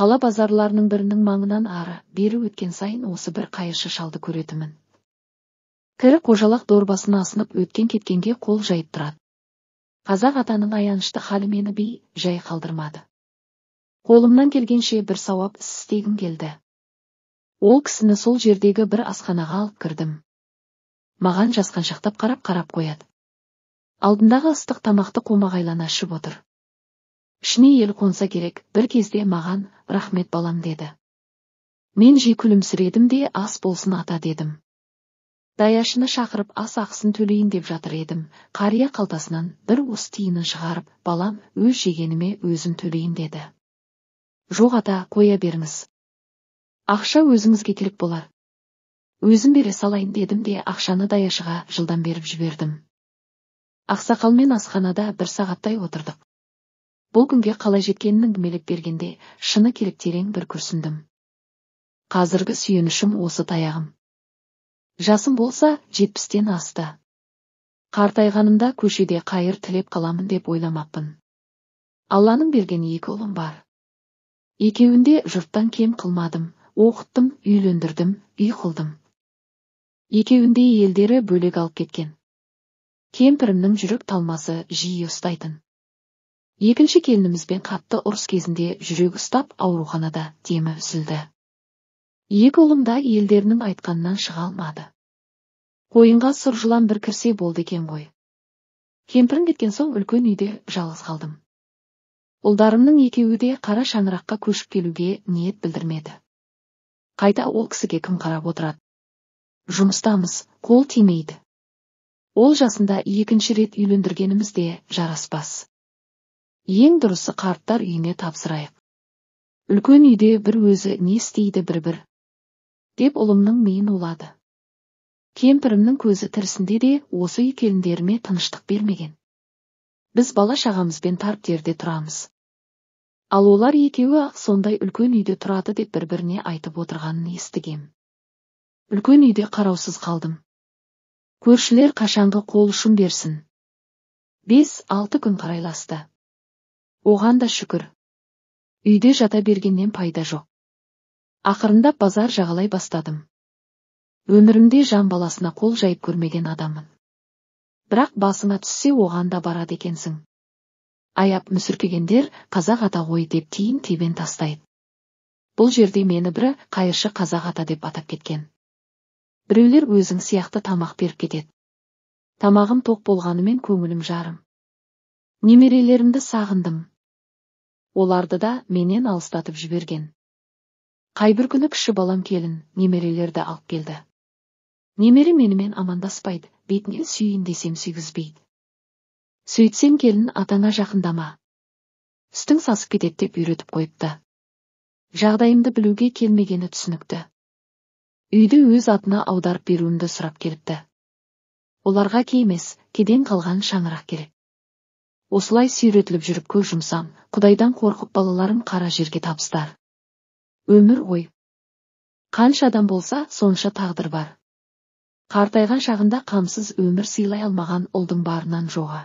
Қала базарларының бірінің маңынан ары-бері өткен сайын осы бір қайыршы шалды көретімін. Кірі қожалақ дорбасын асынып өткен-кеткенге қол жайып тұрады. Қазақ атаның аянышты халі мені бей-жай қалдырмады. Қолымнан келгенше бір сауап іс істегім келді. Ол кісіні сол жердегі бір асханаға алып кірдім. Маған жасқаншақтап қарап қояды. Алдындағы ыстық тамақты қомағайлана ішіп отыр. Ішіне ел қонса керек, бір кезде маған «Рахмет балам» деді. Мен жи күлімсіредім де «Ас болсын ата» дедім. Даяшыны шақырып ас ақысын төлейін деп жатыр едім. Қария қалтасынан бір уыс тиынын шығарып, балам, өз жегеніме өзім төлейін деді. Жоқ ата, қоя беріңіз. Ақша өзіңізге керек болар. Өзім бере салайын дедім де ақшаны даяшыға жылдан беріп жібердім. Ақсақалмен асханада бір сағаттай отырдық. Бұл күнге қалай жеткенін әңгімелеп бергенде шыны керек терең бір күрсіндім. Қазіргі сүйенішім осы таяғым. Жасым болса 70-тен асты. Қартайғанымда көшеде қайыр тілеп қаламын деп ойламаппын. Алланың берген 2 ұлым бар. Екеуінде жұрттан кем қылмадым, оқыттым, үйлендірдім, үй қылдым. Екеуінде елдері бөлек алып кеткен. Кемпірімнің жүрек талмасы жиі ұстайтын. Екінші келінімізбен қатты ұрыс кезінде жүрек ұстап ауруханада демі үзілді. 2 ұлым да елдерінің айтқанынан шыға алмады. Қойынға сұр жылан бір кірсе болды екен ғой. Кемпірім кеткен соң үлкен үйде жалғыз қалдым. Ұлдарымның екеуі де қара шаңыраққа көшіп келуге ниет білдірмеді. Қайта ол кісіге кім қарап отырады? Жұмыстамыз, қол тимейді. Ол жасында 2-ші рет үйлендіргеніміз де жараспас. Ең дұрысы қарттар үйіне тапсырайық. Үлкен үйде бір өзі не істейді бір-бір, деп ұлымның миын улады. Кемпірімнің көзі тірісінде де осы үй келіндеріме тыныштық бермеген. Біз бала шағамызбен тарп-терде тұрамыз. Ал олар екеуі сондай үлкен үйде тұрады деп бір-біріне айтып отырғанын естігем. Үлкен үйде қараусыз қалдым. Көршілер қашанғы қол ұшын берсін. 5-6 күн қарайласты. Оған да шүкір. Үйде жата бергеннен пайда жоқ. Ақырында базар жағалай бастадым. Өмірімде жан баласына қол жайып көрмеген адаммын. Бірақ басыңа түссе оған да барады екенсің. Аяп мүсіркегендер қазақ ата ғой деп тиын-тебен тастайды. Бұл жерде мені бірі қайыршы қазақ ата деп атап кеткен. Біреулер өзің сияқты тамақ беріп кетеді. Тамағым тоқ болғанымен көңілім жарым. Немерелерімді сағындым. Оларды да менен алыстатып жіберген. Қайбір күні кіші балам келін, немерелерді алып келді. Немере менімен амандаспайды, бетінен сүйейін десем сүйгізбейді. Сөйтсем келін атаңа жақындама. Үстің сасып кетеді деп үйретіп қойыпты. Жағдайымды білуге келмегені түсінікті. Үйді өз атына аударып беруімді сұрап келіпті. Оларға кеймес, кеден қалған шаңырақ керек. Осылай сүйретіліп жүріп көз жұмсам, Құдайдан қорқып балаларым қара жерге табыстар. Өмір ғой. Қанша адам болса, сонша тағдыр бар. Қартайған шағында қамсыз өмір сыйлай алмаған ұлдың барынан жоға.